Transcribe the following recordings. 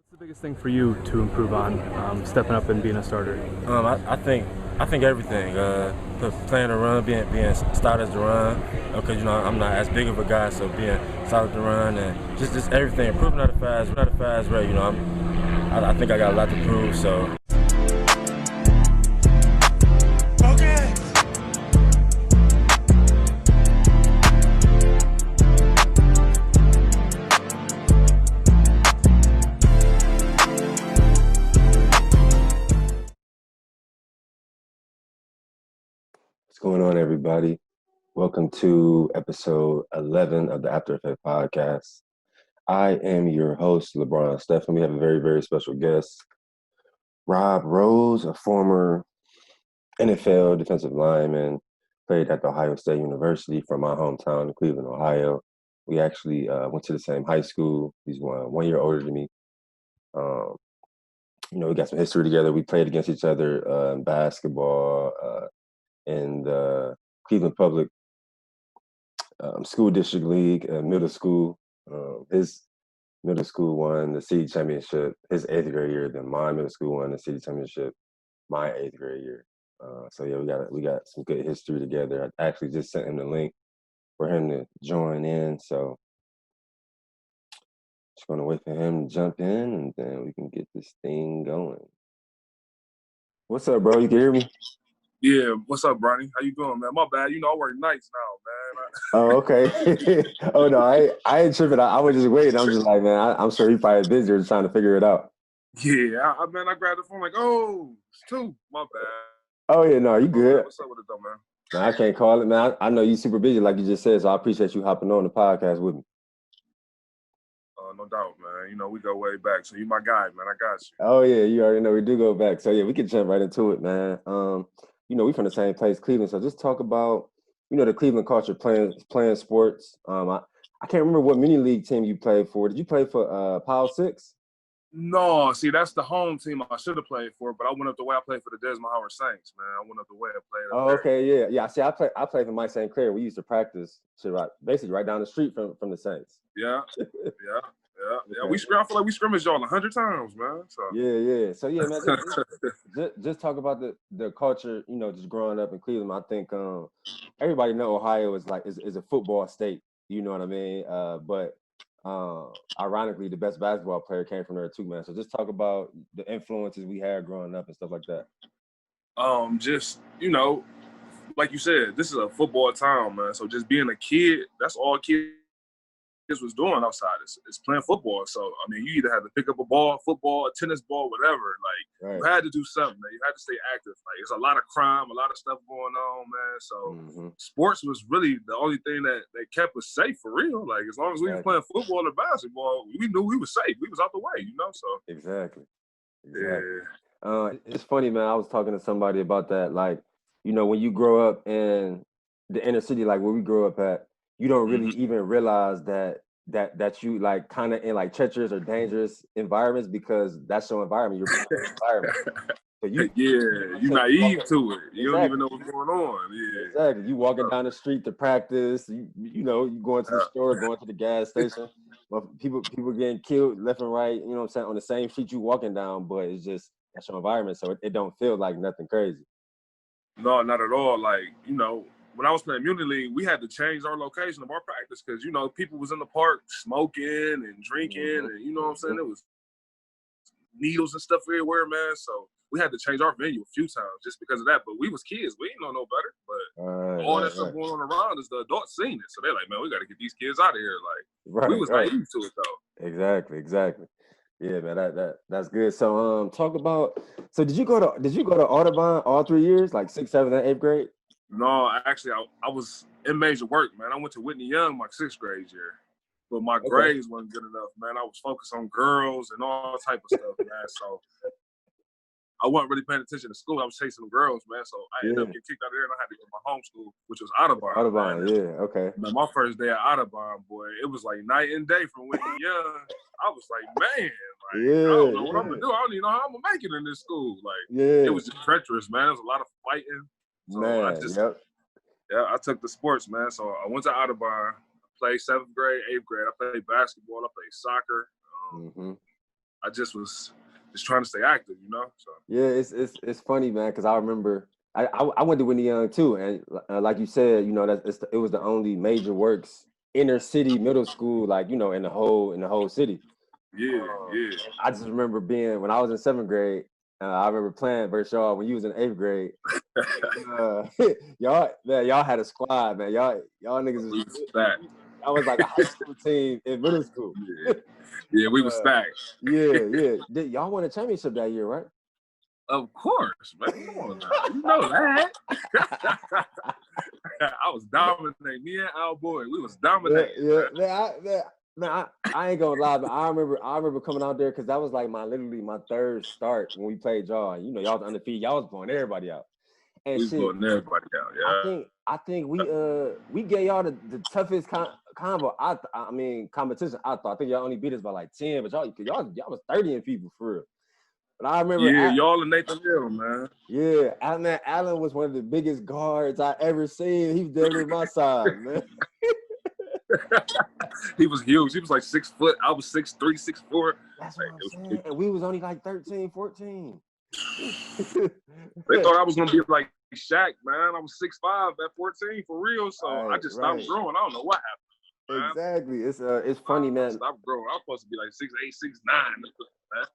What's the biggest thing for you to improve on, stepping up and being a starter? I think everything. Playing the run, being stout as the run. Okay, I'm not as big of a guy, so being stout as the run and just everything. Improving not a fast rate. I think I got a lot to prove. So. Okay. What's going on, everybody? Welcome to episode 11 of the After Effect podcast. I am your host, LeBron Stephan. We have a very, very special guest, Rob Rose, a former NFL defensive lineman, played at the Ohio State University from my hometown in Cleveland, Ohio. We actually went to the same high school. He's one year older than me. We got some history together. We played against each other in basketball, in the Cleveland Public School District League, middle school. His middle school won the city championship his eighth grade year. Then my middle school won the city championship my eighth grade year. So yeah, we got some good history together. I actually just sent him the link for him to join in. So just gonna wait for him to jump in, and then we can get this thing going. What's up, bro? You can hear me? Yeah, what's up, Bronny? How you doing, man? My bad. I work nights now, Oh, okay. Oh no, I ain't tripping. I was just waiting. I'm just like, man, I'm sure he's probably busy or just trying to figure it out. man. Yeah, I grabbed the phone like, oh, it's two. My bad. Oh yeah, no, you good. What's up with it though, man? Man, I can't call it, man. I know you super busy, like you just said, so I appreciate you hopping on the podcast with me. No doubt, man. We go way back, so you my guy, man. I got you. Oh yeah, you already know we do go back. So yeah, we can jump right into it, man. We from the same place, Cleveland. So just talk about, the Cleveland culture playing sports. I can't remember what mini league team you played for. Did you play for Pile Six? No, see, that's the home team I should have played for, but I went up the way I played for the Desmond Howard Saints, man. I went up the way I played up Oh, there. okay, yeah. See, I played for Mike St. Clair. We used to practice basically right down the street from the Saints. Yeah. We I feel like we scrimmaged y'all 100 times, man. So Yeah. So yeah, man, just talk about the culture, just growing up in Cleveland. I think everybody know Ohio is a football state, you know what I mean? But ironically, the best basketball player came from there too, man. So just talk about the influences we had growing up and stuff like that. just like you said, this is a football town, man. So just being a kid, that's all kids was doing outside is playing football. So I mean, you either had to pick up a ball, football, a tennis ball, whatever. Like you had to do something, man. You had to stay active. Like it's a lot of crime, a lot of stuff going on, man. So sports was really the only thing that kept us safe for real. Like as long as we was playing football or basketball, we knew we was safe. We was out the way, So Exactly. Yeah. It's funny, man. I was talking to somebody about that. Like, when you grow up in the inner city, like where we grew up at, you don't really even realize that you like kind of in like treacherous or dangerous environments because that's your environment. Your environment. So you're naive to it. You don't even know what's going on. Yeah. Exactly. You walking down the street to practice. You going to the store, going to the gas station. People getting killed left and right. You know what I'm saying, on the same street you walking down, but it's just that's your environment, so it don't feel like nothing crazy. No, not at all. Like, when I was playing Muni League, we had to change our location of our practice because, people was in the park smoking and drinking and, you know what I'm saying? It was needles and stuff everywhere, man. So we had to change our venue a few times just because of that. But we was kids. We didn't know no better. But all that stuff going on around us, the adults seen it. So they're like, man, we got to get these kids out of here. Like, we was naive to it, though. Exactly. Yeah, man, that's good. So talk about. So did you go to Audubon all 3 years, like 6th, 7th, and 8th grade? No, actually, I was in major work, man. I went to Whitney Young my 6th grade year, but my grades wasn't good enough, man. I was focused on girls and all type of stuff, man. So I wasn't really paying attention to school. I was chasing the girls, man. So I ended up getting kicked out of there, and I had to go to my home school, which was Audubon. Okay. Man, my first day at Audubon, boy, it was like night and day from Whitney Young. I was like, man, I don't know what I'm gonna do. I don't even know how I'm gonna make it in this school. Like, it was just treacherous, man. There was a lot of fighting. So I took the sports, man. So I went to Audubon, played 7th grade, 8th grade. I played basketball, I played soccer. I just was just trying to stay active, you know. So Yeah, it's funny, man, because I remember I went to Whitney Young too, and like you said, you know, it was the only major works inner city middle school, like, you know, in the whole city. yeah, yeah. I just remember being when I was in 7th grade. I remember playing versus y'all when you was in 8th grade. Y'all had a squad, man. Y'all niggas We was was stacked. I was like a high school team in middle school. Yeah, we was stacked. Yeah. Y'all won a championship that year, right? Of course, man. Come on now. You know that. I was dominating. Me and Al Boyd, we was dominating. Yeah. Man, I ain't gonna lie, but I remember coming out there because that was like literally my third start when we played y'all. You know, y'all was undefeated. Y'all was blowing everybody out. And We was blowing everybody out. Yeah. I think we gave y'all the toughest combo. I mean competition. I think y'all only beat us by like 10, but y'all was 30 people for real. But I remember, y'all and Nathan Hill, man. Yeah, Allen was one of the biggest guards I ever seen. He was dead at my side, man. He was huge. He was like 6 foot. I was 6'3", 6'4". That's what I'm saying. And we was only like 13, 14. They thought I was gonna be like Shaq, man. I was 6'5" at 14 for real. So I just stopped growing. I don't know what happened. Man. Exactly. It's funny, man. I stopped growing. I was supposed to be like 6'8", 6'9". Man.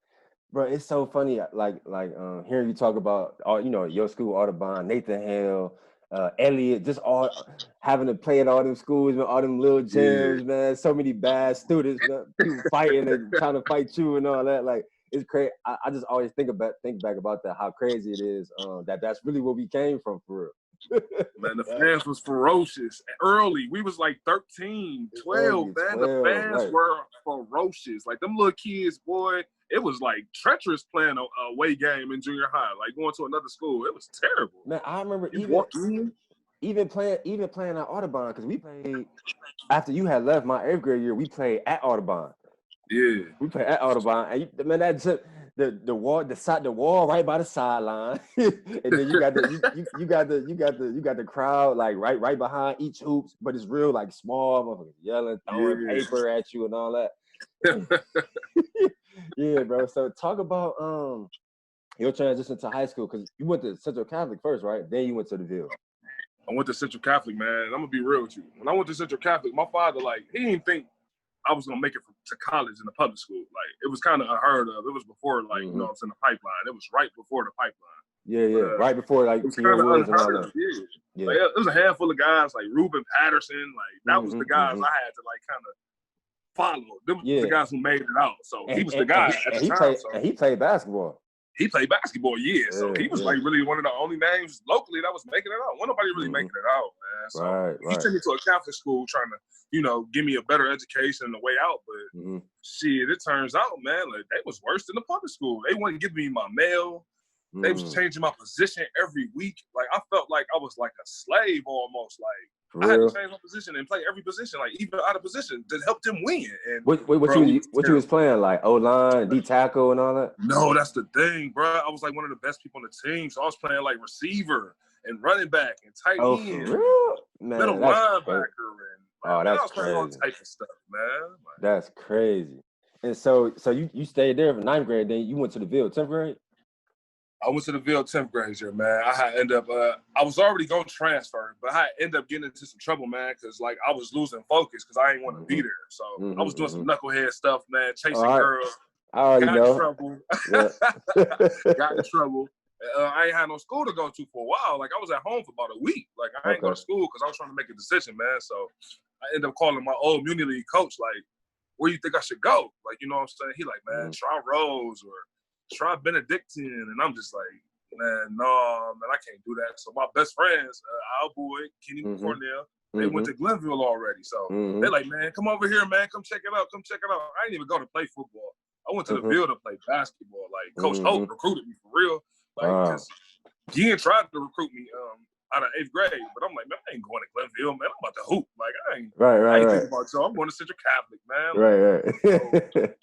Bro, it's so funny. Like hearing you talk about all, you know, your school, Audubon, Nathan Hale, Elliott, just all having to play at all them schools, all them little gyms, man. So many bad students, man, people fighting and trying to fight you and all that. Like, it's crazy. I just always think back about that, how crazy it is. That's really where we came from, for real. Man, the fans was ferocious early. We was like 13, 12, man. The fans were ferocious. Like, them little kids, boy, it was like treacherous playing a away game in junior high, like going to another school. It was terrible. Man, I remember even playing at Audubon, because we played after you had left my 8th grade year. We played at Audubon. Yeah, we played at Audubon, and man, that's the wall right by the sideline, and then you got the crowd like right behind each hoops, but it's real like small, yelling, throwing paper at you and all that. Yeah, bro. So talk about your transition to high school, because you went to Central Catholic first, right? Then you went to the Ville. I went to Central Catholic, man. I'm gonna be real with you. When I went to Central Catholic, my father, like, he didn't think I was gonna make it to college in the public school. Like, it was kind of unheard of. It was before, like, you know, it's in the pipeline. It was right before the pipeline. Yeah. Right before, like, it was kind of unheard of. Yeah. Like, it was a handful of guys, like Ruben Patterson. Like, that was the guys I had to like kind of follow. Them was the guys who made it out. So he was the guy at the time. And he played basketball. He played basketball, so he was like really one of the only names locally that was making it out. Wasn't nobody really making it out, man. So he sent me to a Catholic school trying to, you know, give me a better education and the way out. But shit, it turns out, man, like, they was worse than the public school. They wouldn't give me my mail. They was changing my position every week. Like, I felt like I was like a slave almost. Like, I had to change my position and play every position, like even out of position, to help them win. And what you was playing, like O-line, D tackle, and all that? No, that's the thing, bro. I was like one of the best people on the team, so I was playing like receiver and running back and tight end, for real? Man, middle linebacker, and that's I was playing all crazy. type of stuff, man. Like, that's crazy. And so you stayed there for 9th grade, then you went to the Ville 10th grade. I went to the Ville 10th grade year, man. I had end up, I was already going to transfer, but I ended up getting into some trouble, man, because like I was losing focus because I didn't want to be there. So I was doing some knucklehead stuff, man, chasing girls. Got in trouble. Got in trouble. I ain't had no school to go to for a while. Like, I was at home for about a week. Like, I ain't go to school because I was trying to make a decision, man. So I ended up calling my old Muni League coach, like, where you think I should go? Like, you know what I'm saying? He like, man, try Rose or try Benedictine. And I'm just like, man, no, man, I can't do that. So my best friends, Al Boyd, Kenny Cornell, they went to Glenville already. So they're like, man, come over here, man. Come check it out. Come check it out. I didn't even go to play football. I went to the Ville to play basketball. Like, Coach Hope recruited me for real. Like, because he had tried to recruit me out of 8th grade. But I'm like, man, I ain't going to Glenville, man. I'm about to hoop. Like, I ain't thinking about so I'm going to Central Catholic, man. Like,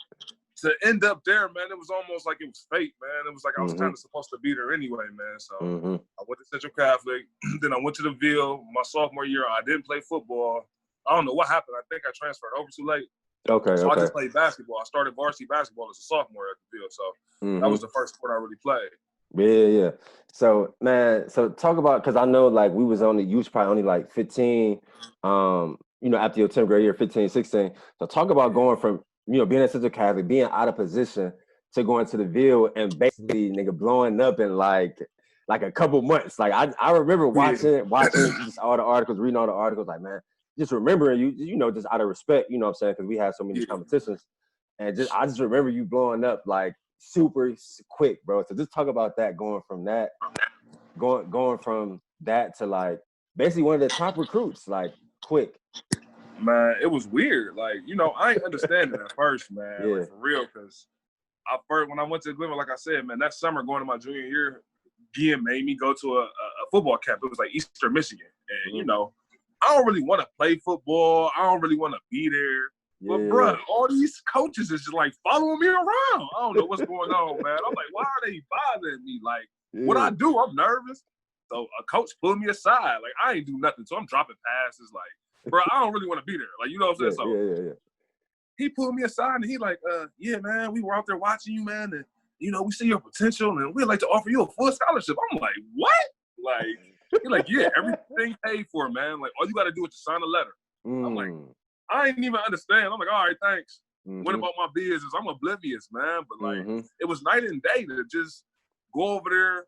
so, to end up there, man, it was almost like it was fate, man. It was like I was kind of supposed to be there anyway, man. So I went to Central Catholic. Then I went to the Ville. My sophomore year, I didn't play football. I don't know what happened. I think I transferred over too late. Okay, So I okay. just played basketball. I started varsity basketball as a sophomore at the field. So that was the first sport I really played. Yeah. So, man, so talk about, because I know, like, we was only, you was probably only, like, 15, after your 10th grade year, 15, 16. So talk about going from, being a Central Catholic, being out of position to going to the Ville and basically, nigga, blowing up in, like a couple months. Like, I remember watching just all the articles, reading all the articles, like, man, just remembering you, just out of respect, you know what I'm saying, because we had so many competitions. And I just remember you blowing up, like, super quick, bro. So just talk about that, going from that to, like, basically one of the top recruits, like, quick. Man, it was weird. Like, I ain't understand it at first, man. Yeah. Like, for real, because when I went to Glenville, like I said, man, that summer going to my junior year, Gian made me go to a football camp. It was like Eastern Michigan. And, I don't really want to play football. I don't really want to be there. But, bro, all these coaches is just, like, following me around. I don't know what's going on, man. I'm like, why are they bothering me? Like, what I do, I'm nervous. So a coach pulled me aside. Like, I ain't do nothing. So I'm dropping passes. Like, bro, I don't really want to be there. Like, you know what I'm saying? So he pulled me aside and he like, yeah, man, we were out there watching you, man. And, we see your potential and we'd like to offer you a full scholarship. I'm like, what? Like, he's like, yeah, everything paid for, man. Like, all you got to do is just sign a letter. I'm like, I ain't even understand. I'm like, all right, thanks. What about my business? I'm oblivious, man. But, like, it was night and day to just go over there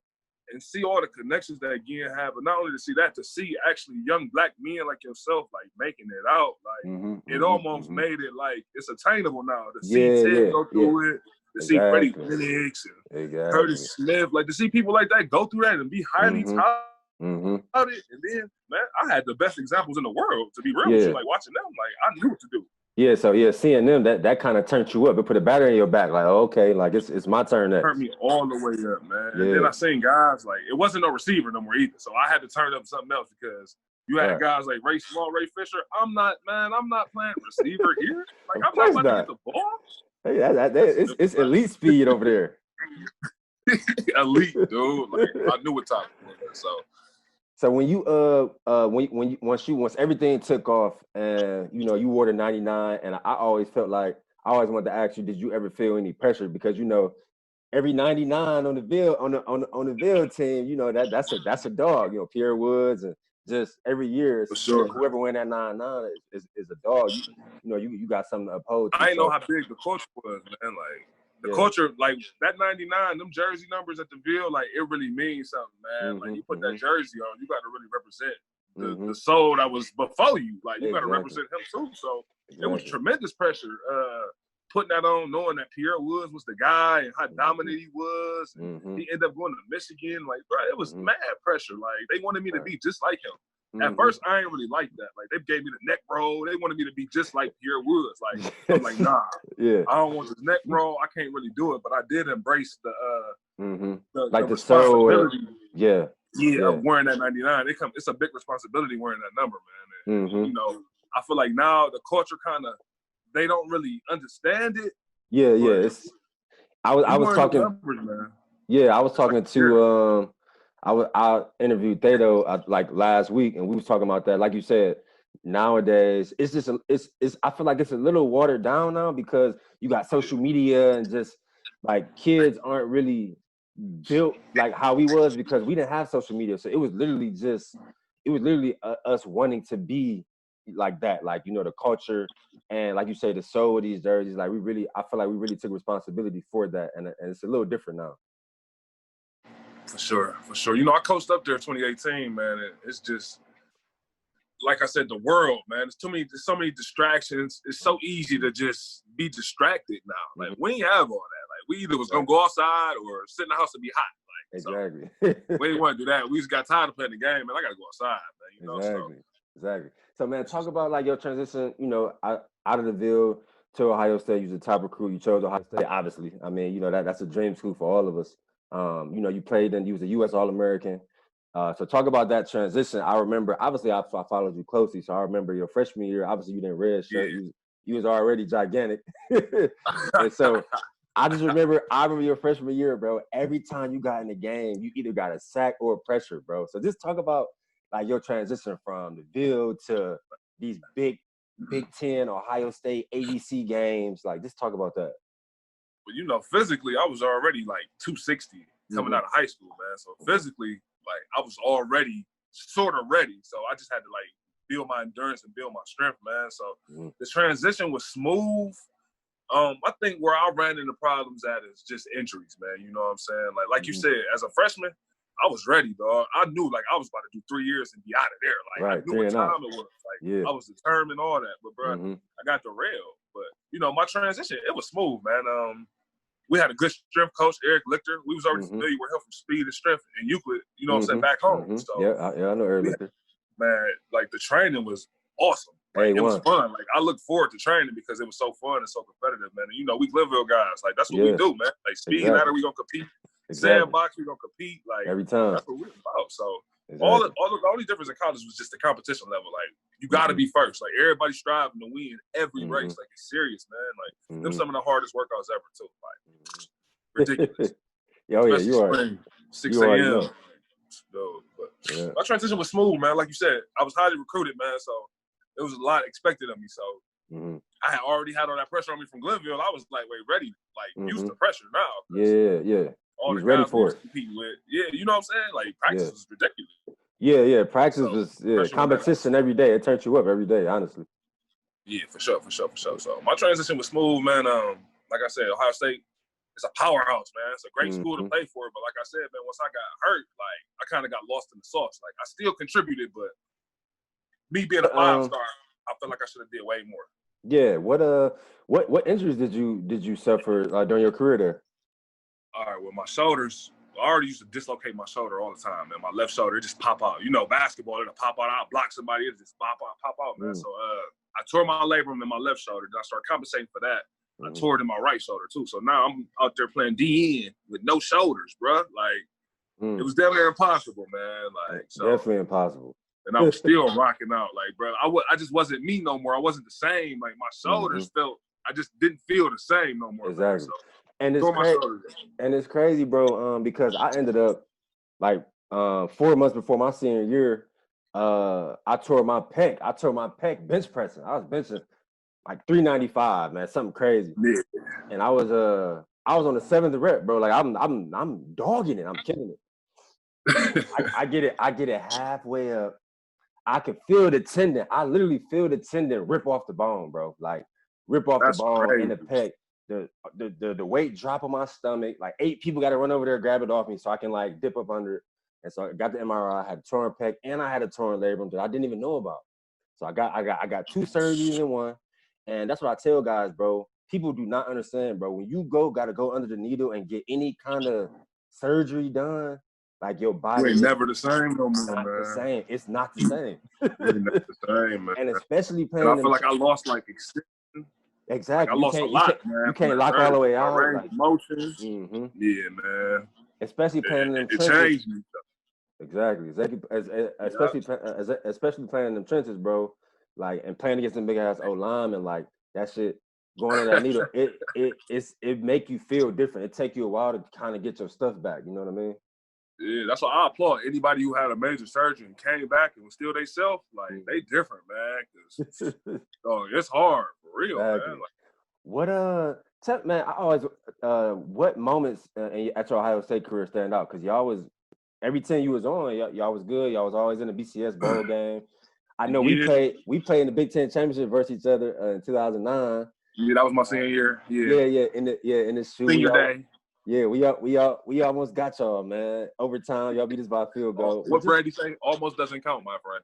and see all the connections that Gian had. But not only to see that, to see actually young black men like yourself, like, making it out. Like, it almost made it, like, it's attainable now. To see Ted go through it, to see Freddie Penix and Curtis Smith. Like, to see people like that go through that and be highly touted. And then, man, I had the best examples in the world, to be real with you. Like, watching them, like, I knew what to do. Yeah, so seeing them, that kind of turned you up. It put a battery in your back, like, okay, like it's my turn next. Turned me all the way up, man. And then I seen guys, like, it wasn't no receiver no more either. So I had to turn up something else because you had guys like Ray Small, Ray Fisher. I'm not playing receiver here. Like, I'm not about to get the ball. Hey, it's elite speed over there. Elite, dude. Like, I knew what time it was. So when you once everything took off and you wore the 99, and I always felt like I always wanted to ask you, did you ever feel any pressure? Because every 99 on the Ville team, that's a dog. Pierre Woods, and just every year, for sure, whoever win that 99 is a dog. You got something to uphold to. I didn't know how big the culture was, man. Like, the culture, like, that 99, them jersey numbers at the Ville, like, it really means something, man. Like, you put that jersey on, you got to really represent the soul that was before you. Like, you got to represent him too. So it was tremendous pressure putting that on, knowing that Pierre Woods was the guy and how dominant he was. And he ended up going to Michigan. Like, bro, it was mad pressure. Like, they wanted me to be just like him. At first, I ain't really like that. Like, they gave me the neck roll. They wanted me to be just like Pierre Woods. Like, I'm like, nah, I don't want this neck roll. I can't really do it. But I did embrace the responsibility. Of wearing that 99. It's a big responsibility wearing that number, man. And, I feel like now the culture kind of, they don't really understand it. I was talking. Numbers, man. I was talking to I interviewed Thedo like last week, and we was talking about that. Like you said, nowadays it's just I feel like it's a little watered down now because you got social media and just like kids aren't really built like how we was because we didn't have social media. So it was literally us wanting to be like that, like the culture and like you say the soul of these jerseys. Like I feel like we really took responsibility for that, and it's a little different now. For sure. I coached up there in 2018, man. And it's just, like I said, the world, man. There's so many distractions. It's so easy to just be distracted now. Like, we ain't have all that. Like, we either was going to go outside or sit in the house and be hot. Like, exactly. So, we didn't want to do that. We just got tired of playing the game, man. I got to go outside, man. Exactly. So, man, talk about, like, your transition, out of the Ville to Ohio State. You was a top recruit. You chose Ohio State, obviously. I mean, that's a dream school for all of us. You played and you was a U.S. All-American. So talk about that transition. I remember, obviously, I followed you closely, so I remember your freshman year. Obviously, you didn't red shirt. You was already gigantic. And so I remember your freshman year, bro. Every time you got in the game, you either got a sack or pressure, bro. So just talk about like your transition from the Ville to these big Big Ten, Ohio State, ABC games. Like, just talk about that. But, you know, physically, I was already like 260 coming out of high school, man. So physically, like, I was already sort of ready. So I just had to, like, build my endurance and build my strength, man. So the transition was smooth. I think where I ran into problems at is just injuries, man. You know what I'm saying? Like you said, as a freshman, I was ready, dog. I knew, like, I was about to do 3 years and be out of there. Like, I knew what time it was. Like, I was determined, all that. But, bro, I got derailed. But, you know, my transition, it was smooth, man. We had a good strength coach, Eric Lichter. We was already familiar with him from speed and strength in Euclid, you know what I'm saying, back home. So, yeah, I know Eric Lichter. Man, like, the training was awesome. Like, it was fun. Like, I look forward to training because it was so fun and so competitive, man. And, you know, we Glenville guys. Like, that's what we do, man. Like, speed ladder, we going to compete. Sandbox, we going to compete. Like, every time. That's what we're about. So, the only difference in college was just the competition level. Like, you got to be first. Like, everybody's striving to win every race. Like, it's serious, man. Like, them some of the hardest workouts ever, too. Like, ridiculous. Oh, yeah, you are. 6 a.m. But my transition was smooth, man. Like you said, I was highly recruited, man. So it was a lot expected of me. So I had already had all that pressure on me from Glenville. I was like, ready, like used to pressure now. Yeah. All the the ready guys for we compete with. Yeah, you know what I'm saying? Like, practice was ridiculous. Yeah. Practice was competition every day. It turned you up every day, honestly. Yeah, for sure. So my transition was smooth, man. Like I said, Ohio State, it's a powerhouse, man. It's a great school to play for. But like I said, man, once I got hurt, like, I kind of got lost in the sauce. Like, I still contributed, but me being a 5-star, I feel like I should have did way more. Yeah. What injuries did you suffer during your career there? All right, well, my shoulders, I already used to dislocate my shoulder all the time, man. My left shoulder, it just pop out. You know, basketball, it'll pop out. I'll block somebody, it'll just pop out, man. So I tore my labrum in my left shoulder. Then I started compensating for that. I tore it in my right shoulder, too. So now I'm out there playing DN with no shoulders, bro. Like, it was definitely impossible, man. Like, so, definitely impossible. And I was still rocking out. Like, bro, I just wasn't me no more. I wasn't the same. Like, my shoulders felt, I just didn't feel the same no more. Exactly. Man. So, and it's crazy, bro, because I ended up, like, 4 months before my senior year, I tore my pec. I tore my pec bench pressing. I was benching like 395, man, something crazy. Yeah. And I was on the 7th rep, bro. Like, I'm dogging it. I'm killing it. I get it halfway up. I could feel the tendon. I literally feel the tendon rip off the bone, bro. Like, rip off the bone in the pec. The weight drop on my stomach. Like, 8 people got to run over there, grab it off me so I can, like, dip up under it. And so I got the MRI. I had a torn pec and I had a torn labrum that I didn't even know about. So I got 2 surgeries in one. And that's what I tell guys, bro. People do not understand, bro. When you got to go under the needle and get any kind of surgery done, like, your body ain't never the same no more, man. The same. It's not the same. It's not the same, man. And especially playing. And I feel like I lost, like, extension. Exactly. Like, I lost a lot, man. You can't lock all the way out. Like, motions. Yeah, man. Especially playing in them trenches. It changed me. Exactly. Especially playing in them trenches, bro. Like, and playing against them big ass O-linemen, like, that shit going on that needle. It make you feel different. It take you a while to kind of get your stuff back. You know what I mean? Yeah, that's why I applaud anybody who had a major surgery and came back and was still they self. Like, they different, man. 'Cause, it's hard for real, exactly. Man. Like, what man? I always what moments at your Ohio State career stand out? Because y'all was every team you was on, y'all was good. Y'all was always in the BCS bowl game. I know we played in the Big Ten championship versus each other in 2009. Yeah, that was my senior year. Yeah. In the shoe. Senior day. Yeah, we almost got y'all, man. Overtime, y'all beat us by a field goal. What Brady say? Almost doesn't count, my friend.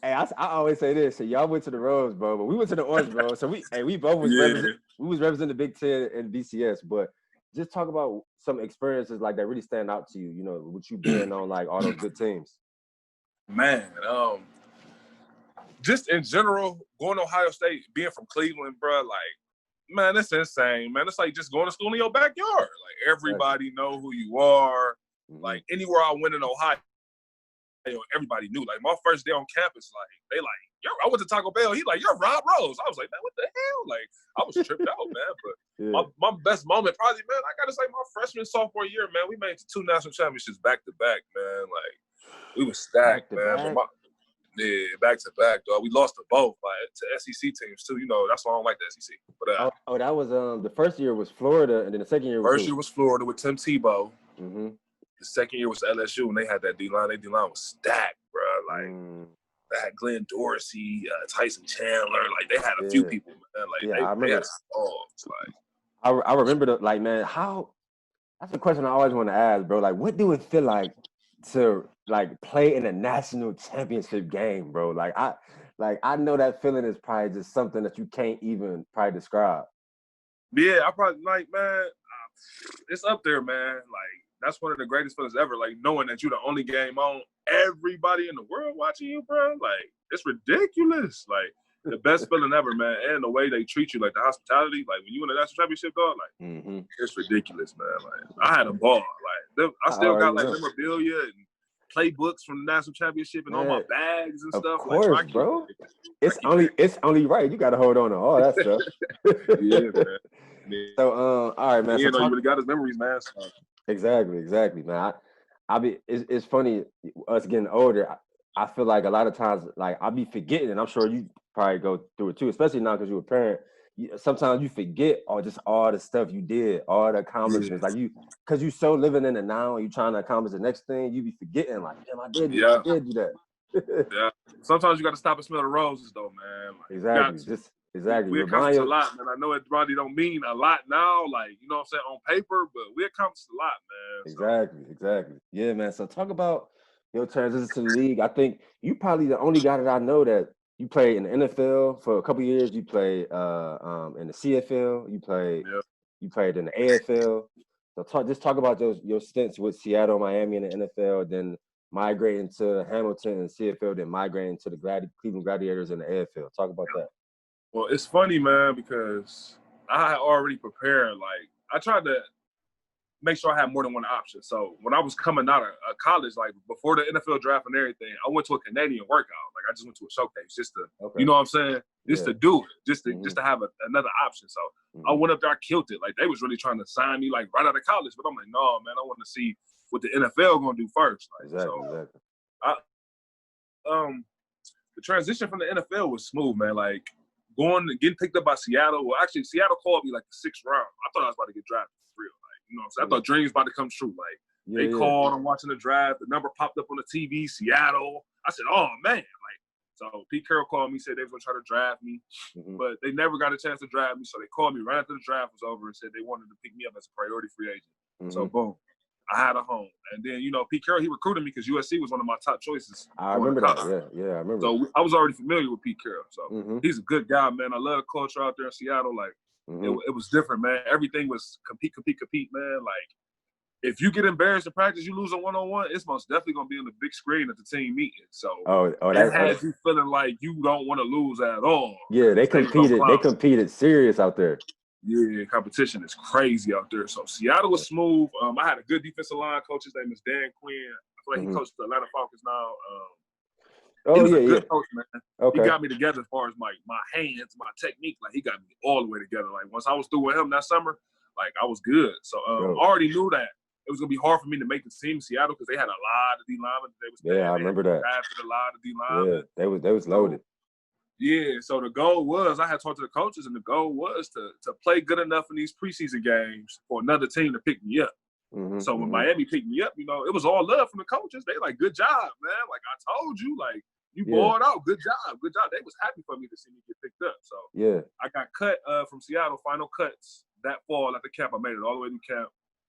hey, I always say this. So y'all went to the Rose Bowl, but we went to the Orange Bowl. So we both was representing the Big Ten and BCS. But just talk about some experiences like that really stand out to you. You know, with you being on like all those good teams. Man, just in general, going to Ohio State, being from Cleveland, bro, like, man, it's insane, man. It's like just going to school in your backyard. Like, everybody know who you are. Like, anywhere I went in Ohio, everybody knew. Like, my first day on campus, like, they like, I went to Taco Bell. He like, you're Rob Rose. I was like, man, what the hell? Like, I was tripped out, man. But my best moment probably, man, I got to say my freshman, sophomore year, man, we made it to 2 national championships back to back, man. Like, we was stacked, man. Yeah, back to back, dog. We lost to both to SEC teams too. You know, that's why I don't like the SEC. But that was the first year was Florida, and then the second year was first year was Florida with Tim Tebow. Mm-hmm. The second year was LSU, and they had that D line. Their D line was stacked, bro. Like they had Glenn Dorsey, Tyson Chandler. Like they had a few people, man. Like I remember. They had dogs. Like I remember man. That's the question I always want to ask, bro. Like, what do it feel like to like play in a national championship game, bro? Like I know that feeling is probably just something that you can't even probably describe. Yeah, I probably man. It's up there, man. Like that's one of the greatest feelings ever. Like knowing that you're the only game on, everybody in the world watching you, bro. Like it's ridiculous. Like the best feeling ever, man. And the way they treat you, like the hospitality, like when you win a national championship, dog, like it's ridiculous, man. Like I had a ball. Like I still got like memorabilia and playbooks from the national championship and all my bags and stuff. Of course, like, bro. It's only right. You got to hold on to all that stuff. Yeah, man. Yeah. So, all right, man. You know, you really got his memories, man. So. Exactly, man. It's funny us getting older. I feel like a lot of times, like I'll be forgetting, and I'm sure you probably go through it too, especially now because you're a parent. Sometimes you forget all the stuff you did, all the accomplishments. Like because you so living in the now, and you trying to accomplish the next thing, you be forgetting. Like, damn, I did do that. Yeah. Sometimes you got to stop and smell the roses, though, man. Like, exactly. We accomplished a lot, man. I know it probably don't mean a lot now, like, you know what I'm saying, on paper, but we accomplished a lot, man. So. Exactly. Yeah, man. So talk about your transition to the league. I think you probably the only guy that I know that you played in the NFL for a couple of years. You played in the CFL. You played in the AFL. So talk about your stints with Seattle, Miami, and the NFL, then migrating to Hamilton and CFL, then migrating to the Cleveland Gladiators and the AFL. Talk about that. Well, it's funny, man, because I had already prepared. Like, I tried to make sure I had more than one option. So when I was coming out of college, like before the NFL draft and everything, I went to a Canadian workout. Like I just went to a showcase just to, you know what I'm saying? Just to do it, just to have another option. So I went up there, I killed it. Like they was really trying to sign me like right out of college, but I'm like, no, man, I want to see what the NFL gonna do first. Like, exactly. The transition from the NFL was smooth, man. Like getting picked up by Seattle. Well, actually, Seattle called me like the 6th round. I thought I was about to get drafted for real. Like, you know what I'm saying? I thought dreams about to come true. Like they called, I'm watching the draft. The number popped up on the TV, Seattle. I said, oh man. Like, so Pete Carroll called me, said they was gonna try to draft me, but they never got a chance to draft me. So they called me right after the draft was over and said they wanted to pick me up as a priority free agent. So boom. I had a home. And then, you know, Pete Carroll, he recruited me because USC was one of my top choices. I remember that. Yeah, I remember. So I was already familiar with Pete Carroll. So he's a good guy, man. I love the culture out there in Seattle. Like, it was different, man. Everything was compete, man. Like, if you get embarrassed in practice, you lose a one-on-one, it's most definitely going to be on the big screen at the team meeting. So that has you feeling like you don't want to lose at all. Yeah, they competed serious out there. Yeah, competition is crazy out there. So Seattle was smooth. I had a good defensive line coach. His name is Dan Quinn. I feel like he coaches the Atlanta Falcons now. He was a good coach, man. Okay. He got me together as far as my hands, my technique. Like he got me all the way together. Like once I was through with him that summer, like I was good. So I already knew that it was gonna be hard for me to make the team in Seattle because they had a lot of D linemen. I remember that. Drafted a lot of D linemen. Yeah, they was loaded. Yeah, so the goal was, I had talked to the coaches, and the goal was to play good enough in these preseason games for another team to pick me up. So when Miami picked me up, you know, it was all love from the coaches. They like, good job, man. Like I told you, like you balled out. Good job. They was happy for me to see me get picked up. So I got cut from Seattle, final cuts that fall at the camp. I made it all the way to camp.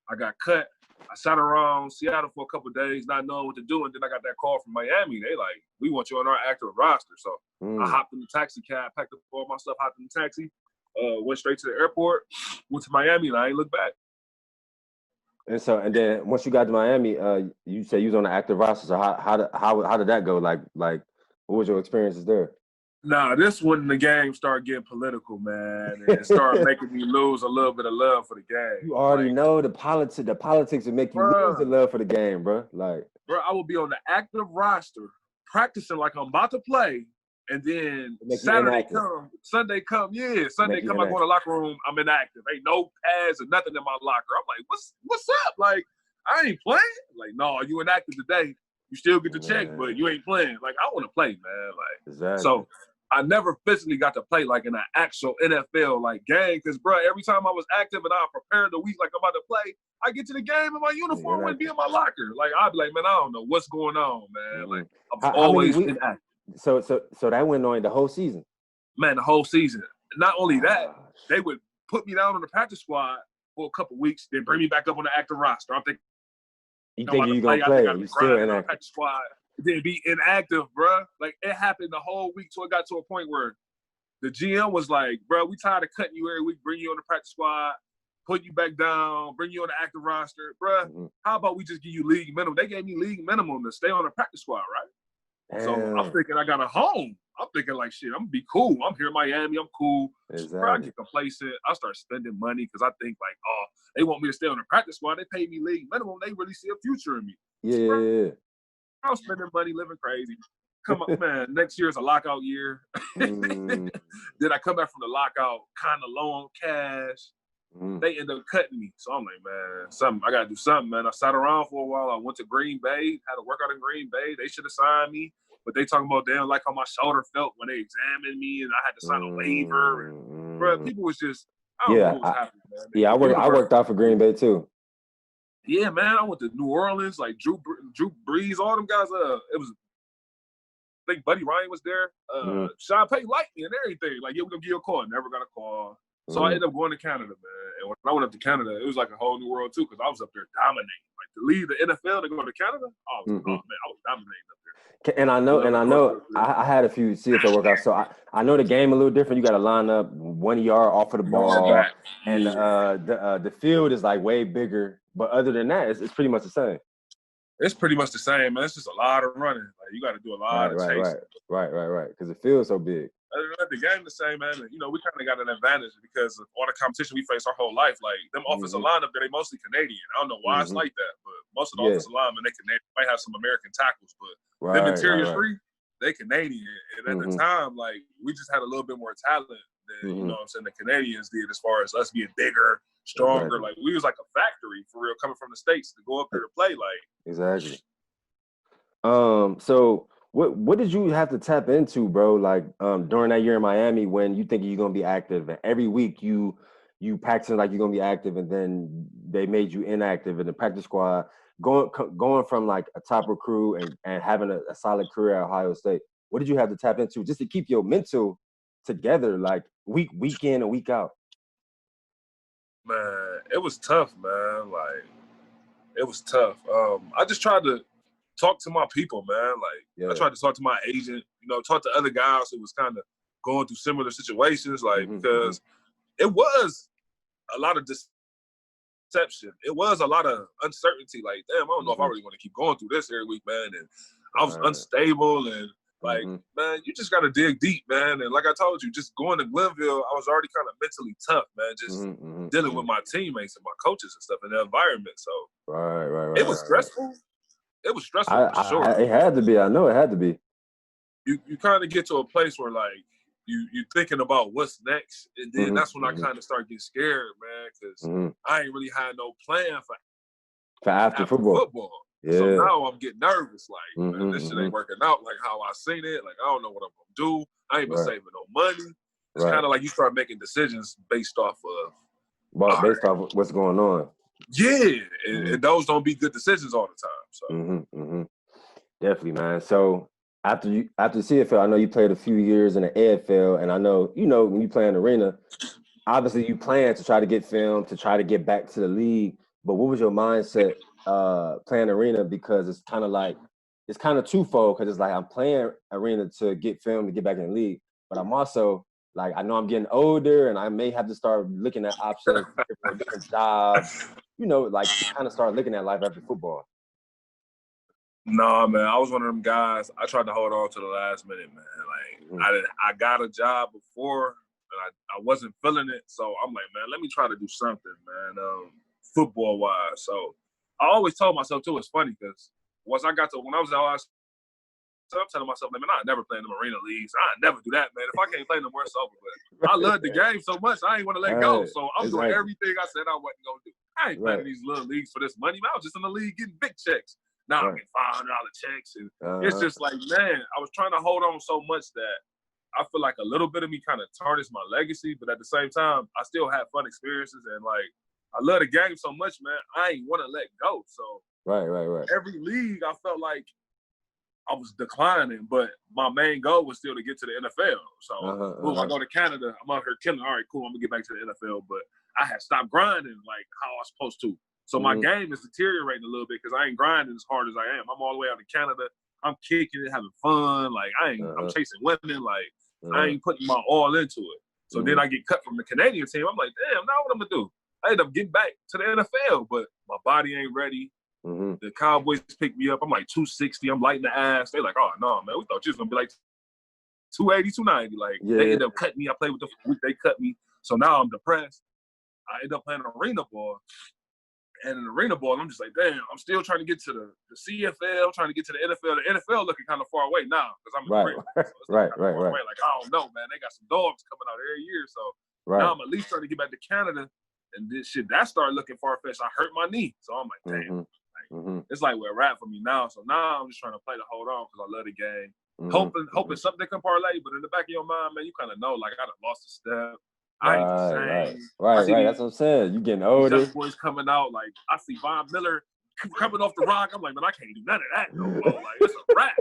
I got cut. I sat around Seattle for a couple of days, not knowing what to do, and then I got that call from Miami. They like, we want you on our active roster. So I hopped in the taxi cab, packed up all my stuff, hopped in the taxi, went straight to the airport, went to Miami, and I ain't looked back. And then once you got to Miami, you said you was on the active roster. So how did that go? Like what was your experiences there? Nah, this when the game started getting political, man, and it started making me lose a little bit of love for the game. You already know the politics will make you lose the love for the game, bro. Like, bro, I will be on the active roster practicing like I'm about to play, and then Sunday come, I go in the locker room, I'm inactive. Ain't no pads or nothing in my locker. I'm like, what's up? Like, I ain't playing. Like, no, you inactive today. You still get the check, Man. but you ain't playing. Like, I want to play, man. Like, Exactly. so I never physically got to play like in an actual NFL like game. Because, bro, every time I was active and I prepared the week like I'm about to play, I get to the game and my uniform wouldn't be in my locker. Like, I'd be like, man, I don't know what's going on, man. Like, I've always been active. So that went on the whole season. Man, the whole season. Not only that, they would put me down on the practice squad for a couple weeks, then bring me back up on the active roster. I'm thinking, you think you're gonna play? You still inactive. Practice squad, then be inactive, bro. Like, it happened the whole week, so it got to a point where the GM was like, bro, we tired of cutting you every week, bring you on the practice squad, put you back down, bring you on the active roster, bro. How about we just give you league minimum? They gave me league minimum to stay on the practice squad, right? Damn. So I'm thinking I got a home. I'm thinking like, shit, I'm gonna be cool. I'm here in Miami. I'm cool. Exactly. Bro, I get complacent. I start spending money because I think like, oh, they want me to stay on the practice squad. They pay me league minimum. They really see a future in me. Yeah. So, bro, I'm spending money, living crazy. Come on, man. Next year is a lockout year. Then I come back from the lockout, kind of low on cash. They end up cutting me. So I'm like, man, I got to do something, man. I sat around for a while. I went to Green Bay, had a workout in Green Bay. They should have signed me. But they talking about they don't like how my shoulder felt when they examined me and I had to sign a waiver. And, bro, people was just, I don't know what was happening, man. Yeah, I worked out for Green Bay too. Yeah, man. I went to New Orleans, like Drew Brees, all them guys. It was, I think Buddy Ryan was there. Sean Payton liked me and everything. Like, yeah, we're going to give you a call. Never got a call. So I ended up going to Canada, man. And when I went up to Canada, it was like a whole new world, too, because I was up there dominating. Like, to leave the NFL to go to Canada, I was dominating up there. And I know, I had a few CFL workouts, so I know the game a little different. You got to line up 1 yard off of the ball, and the field is like way bigger. But other than that, it's pretty much the same. It's pretty much the same, man. It's just a lot of running. Like, you got to do a lot of chasing. Right. Because it feels so big. The game the same, man. You know, we kind of got an advantage because of all the competition we face our whole life. Like, them offensive line up there, they mostly Canadian. I don't know why it's like that, but most of the offensive linemen, they Canadian. Might have some American tackles, but them interior three, they Canadian. And at the time, like, we just had a little bit more talent than, you know what I'm saying, the Canadians did as far as us being bigger, stronger. Like, we was like a factory, for real, coming from the States to go up there to play. Like, exactly. So what did you have to tap into, bro? Like, during that year in Miami, when you think you're gonna be active, and every week you practicing like you're gonna be active, and then they made you inactive in the practice squad, going from like a top recruit and having a solid career at Ohio State. What did you have to tap into just to keep your mental together, like week in and week out? Man, it was tough, man. Like, it was tough. I just tried to talk to my people, man. Like, I tried to talk to my agent, you know, talk to other guys who was kind of going through similar situations, like, because it was a lot of deception. It was a lot of uncertainty. Like, damn, I don't know if I really want to keep going through this every week, man. And I was unstable and, like, man, you just got to dig deep, man. And like I told you, just going to Glenville, I was already kind of mentally tough, man, just dealing with my teammates and my coaches and stuff in the environment. So it was stressful. It was stressful for sure. It had to be. I know it had to be. You kind of get to a place where, like, you're thinking about what's next. And then that's when I kind of start getting scared, man, because I ain't really had no plan for after football. Yeah. So now I'm getting nervous. Like, man, this shit ain't working out like how I seen it. Like, I don't know what I'm going to do. I ain't been saving no money. It's kind of like you start making decisions based off of what's going on. Yeah, and those don't be good decisions all the time. So definitely, man. So after CFL, I know you played a few years in the AFL, and I know, you know, when you play in the arena, obviously you plan to try to get filmed, to try to get back to the league. But what was your mindset playing arena? Because it's kind of twofold, because it's like I'm playing arena to get filmed to get back in the league, but I'm also like, I know I'm getting older and I may have to start looking at options for different jobs, you know, like kind of start looking at life after football. Nah, man, I was one of them guys. I tried to hold on to the last minute, man. Like, I got a job before and I wasn't feeling it. So I'm like, man, let me try to do something, man, football wise. So I always told myself too, it's funny because when I was out, I'm telling myself, man, I never play in them arena leagues. I never do that, man. If I can't play no more, it's over. But I love the game so much, I ain't want to let go. So I'm doing everything I said I wasn't going to do. I ain't playing in these little leagues for this money, man. I was just in the league getting big checks. Now I get $500 checks. And it's just like, man, I was trying to hold on so much that I feel like a little bit of me kind of tarnished my legacy, but at the same time, I still had fun experiences. And, like, I love the game so much, man. I ain't want to let go. So Right. every league, I felt like I was declining, but my main goal was still to get to the NFL. So, boom, I go to Canada. I'm out here killing. All right, cool. I'm going to get back to the NFL. But I had stopped grinding like how I was supposed to. So my game is deteriorating a little bit because I ain't grinding as hard as I am. I'm all the way out in Canada. I'm kicking it, having fun. Like, I'm chasing women. Like, I ain't putting my all into it. So then I get cut from the Canadian team. I'm like, damn, now what I'm going to do? I end up getting back to the NFL, but my body ain't ready. The Cowboys picked me up. I'm like 260. I'm light in the ass. They like, oh, no, man. We thought you was going to be like 280, 290. Like, they end up cutting me. I played with the – they cut me. So now I'm depressed. I end up playing arena ball. And in arena ball, I'm just like, damn, I'm still trying to get to the CFL, trying to get to the NFL. The NFL looking kind of far away now because I'm in arena. So Right. Like, I don't know, man. They got some dogs coming out every year. So now I'm at least trying to get back to Canada. And this shit, that started looking far-fetched. I hurt my knee. So I'm like, damn. It's like where rap for me now. So now I'm just trying to play to hold on because I love the game. Hoping something can parlay. But in the back of your mind, man, you kind of know, like, I done lost a step. I ain't the same. Right. That's what I'm saying. You getting older. Young boys coming out. Like, I see Von Miller coming off the rock. I'm like, man, I can't do none of that no more. Like, it's a wrap.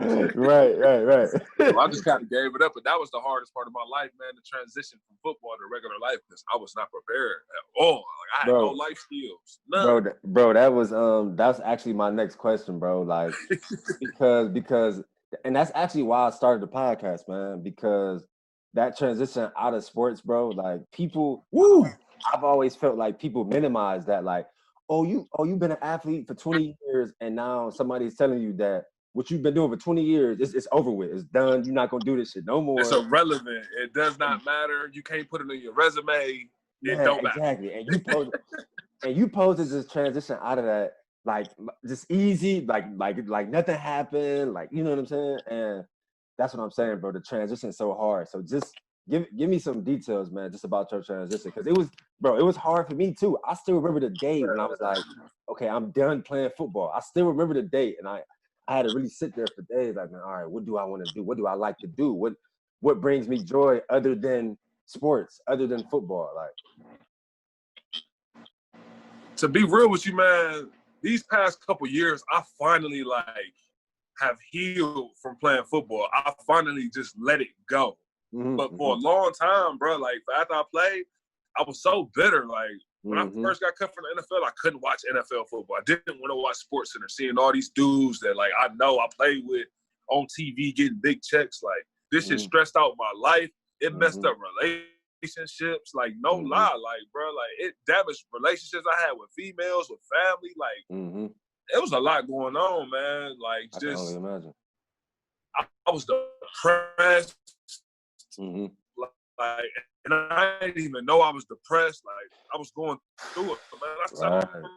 Like, right. So I just kind of gave it up. But that was the hardest part of my life, man, the transition from football to regular life because I was not prepared at all. Like, I had no life skills. None. Bro, that's actually my next question, bro. Like, because and that's actually why I started the podcast, man, because that transition out of sports, bro, like people, I've always felt like people minimize that, like, you've been an athlete for 20 years and now somebody's telling you that what you've been doing for 20 years, it's over with. It's done. You're not going to do this shit no more. It's irrelevant. It does not matter. You can't put it on your resume. It don't matter. Exactly. And you posed this transition out of that, like, just easy, like nothing happened. Like, you know what I'm saying? And that's what I'm saying, bro. The transition is so hard. So just give me some details, man, just about your transition. Because it was hard for me too. I still remember the day when I was like, okay, I'm done playing football. I still remember the date. And I had to really sit there for days, like, man, all right, what do I want to do? What do I like to do? What brings me joy other than sports, other than football? Like, to be real with you, man, these past couple years, I finally have healed from playing football. I finally just let it go. But for a long time, bro, like after I played, I was so bitter. Like when I first got cut from the NFL, I couldn't watch NFL football. I didn't want to watch Sports Center, seeing all these dudes that like I know I played with on TV getting big checks. Like this shit stressed out my life. It messed up relationships. Like no lie, like bro, like it damaged relationships I had with females, with family. Like it was a lot going on, man. Like I can only imagine. I was depressed. Like, and I didn't even know I was depressed. Like, I was going through it. Man, I sat on the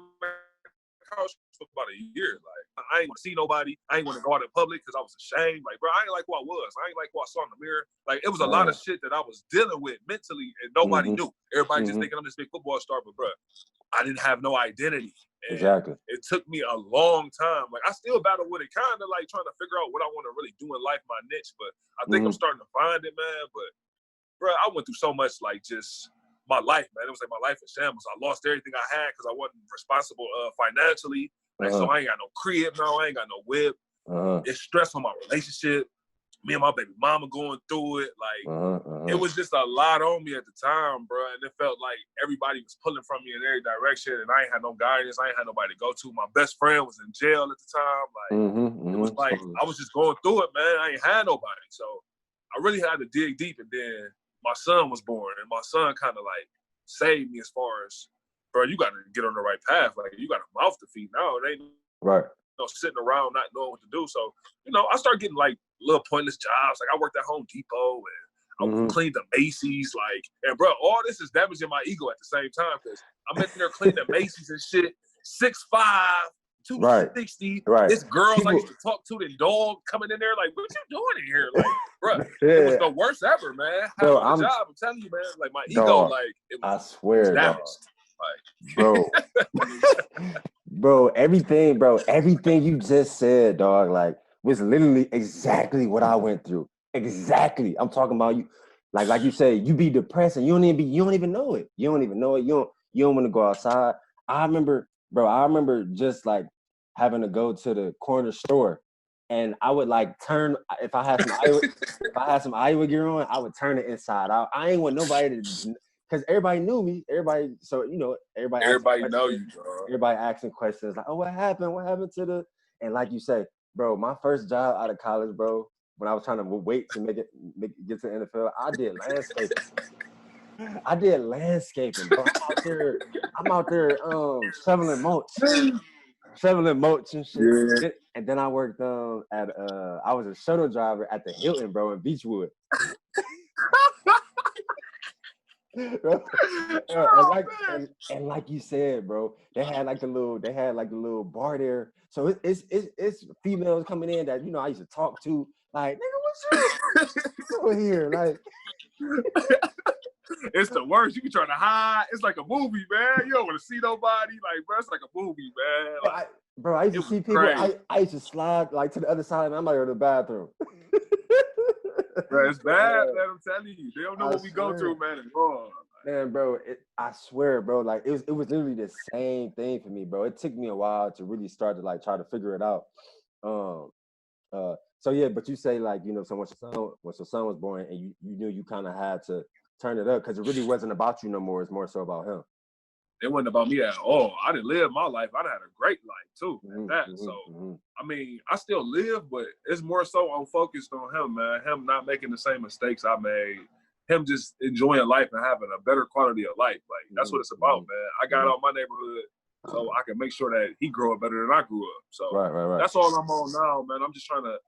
couch for about a year. Like, I ain't want to see nobody. I ain't want to go out in public because I was ashamed. Like, bro, I ain't like who I was. I ain't like who I saw in the mirror. Like, it was a lot of shit that I was dealing with mentally, and nobody knew. Everybody just thinking I'm this big football star, but bro, I didn't have no identity. And exactly. It took me a long time. Like, I still battle with it, kind of like trying to figure out what I want to really do in life, my niche. But I think I'm starting to find it, man. But, bro, I went through so much, like, just my life, man. It was like my life in shambles. I lost everything I had because I wasn't responsible financially. Like, so I ain't got no crib now. I ain't got no whip. It's stress on my relationship. Me and my baby mama going through it. Like, it was just a lot on me at the time, bro. And it felt like everybody was pulling from me in every direction. And I ain't had no guidance. I ain't had nobody to go to. My best friend was in jail at the time. Like, it was like, I was just going through it, man. I ain't had nobody. So I really had to dig deep. And then my son was born. And my son kind of like saved me as far as, bro, you got to get on the right path. Like, you got a mouth to feed now. It ain't sitting around not knowing what to do. So, you know, I started getting like little pointless jobs. Like I worked at Home Depot and I cleaned the Macy's. Like, and bro, all this is damaging my ego at the same time because I'm in there cleaning the Macy's and shit. 6'5", 260. This girls I used to talk to, the dog coming in there. Like, what you doing in here? Like, bro, it was the worst ever, man. Having a job, I'm telling you, man. Like my ego, like it was, I swear, damaged. Like, bro, everything you just said, dog, like was literally exactly what I went through. Exactly. I'm talking about you, like you said, you be depressed and you don't even know it. You don't even know it. You don't want to go outside. I remember just like having to go to the corner store and I would like turn if I had some Iowa gear on, I would turn it inside out. I ain't want nobody to because everybody knew me. Everybody asking Everybody know questions. you, dog. Everybody asking questions like, "Oh, what happened? What happened to the?" And like you say, bro, my first job out of college, bro, when I was trying to wait to get to the NFL, I did landscaping. Bro. I'm out there, shoveling mulch and shit. Yeah. And then I worked I was a shuttle driver at the Hilton, bro, in Beechwood. and like you said, bro, they had like the little bar there. So it's females coming in that I used to talk to, like, nigga, what's you over here? Like, It's the worst. You be trying to hide. It's like a movie, man. You don't want to see nobody. Like, bro, it's like a movie, man. Like, I used to see people. I used to slide like to the other side, and I'm like, to the bathroom. Bro, it's bad, man. I'm telling you. They don't know what we go through, man. It's wrong. Man, bro, I swear, bro, like it was literally the same thing for me, bro. It took me a while to really start to like try to figure it out. So yeah, but you say like, so once your son was born and you knew you kind of had to turn it up because it really wasn't about you no more. It's more so about him. It wasn't about me at all. I didn't live my life. I done had a great life too, I mean, I still live, but it's more so I'm focused on him, man. Him not making the same mistakes I made. Him just enjoying life and having a better quality of life. Like, that's what it's about, man. I got out my neighborhood so I can make sure that he grow up better than I grew up. So right. That's all I'm on now, man. I'm just trying to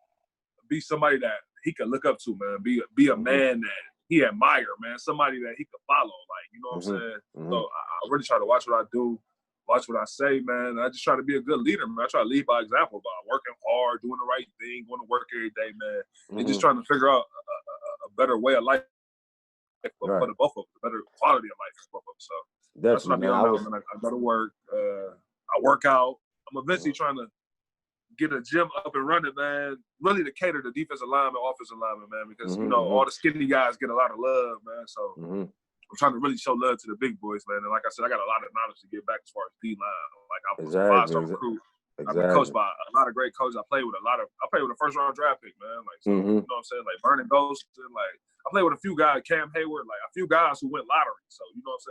be somebody that he can look up to, man. Be a man that he admire, man. Somebody that he could follow, like, you know what I'm saying? So I really try to watch what I do, watch what I say, man. I just try to be a good leader, man. I try to lead by example, by working hard, doing the right thing, going to work every day, man, and just trying to figure out a better way of life for the both of them, a better quality of life for both of them. So that's what I be on now, man. I go to work, I work out. I'm eventually trying to get a gym up and running, man, really to cater to defensive lineman, offensive lineman, man, because, all the skinny guys get a lot of love, man. So I'm trying to really show love to the big boys, man. And like I said, I got a lot of knowledge to get back as far as D-line. Like, I was a five-star recruit. I've been coached by a lot of great coaches. I played with a first-round draft pick, man. Like, so, you know what I'm saying? Like, Vernon Ghost, and like, I played with a few guys, Cam Hayward, like a few guys who went lottery. So, you know what I'm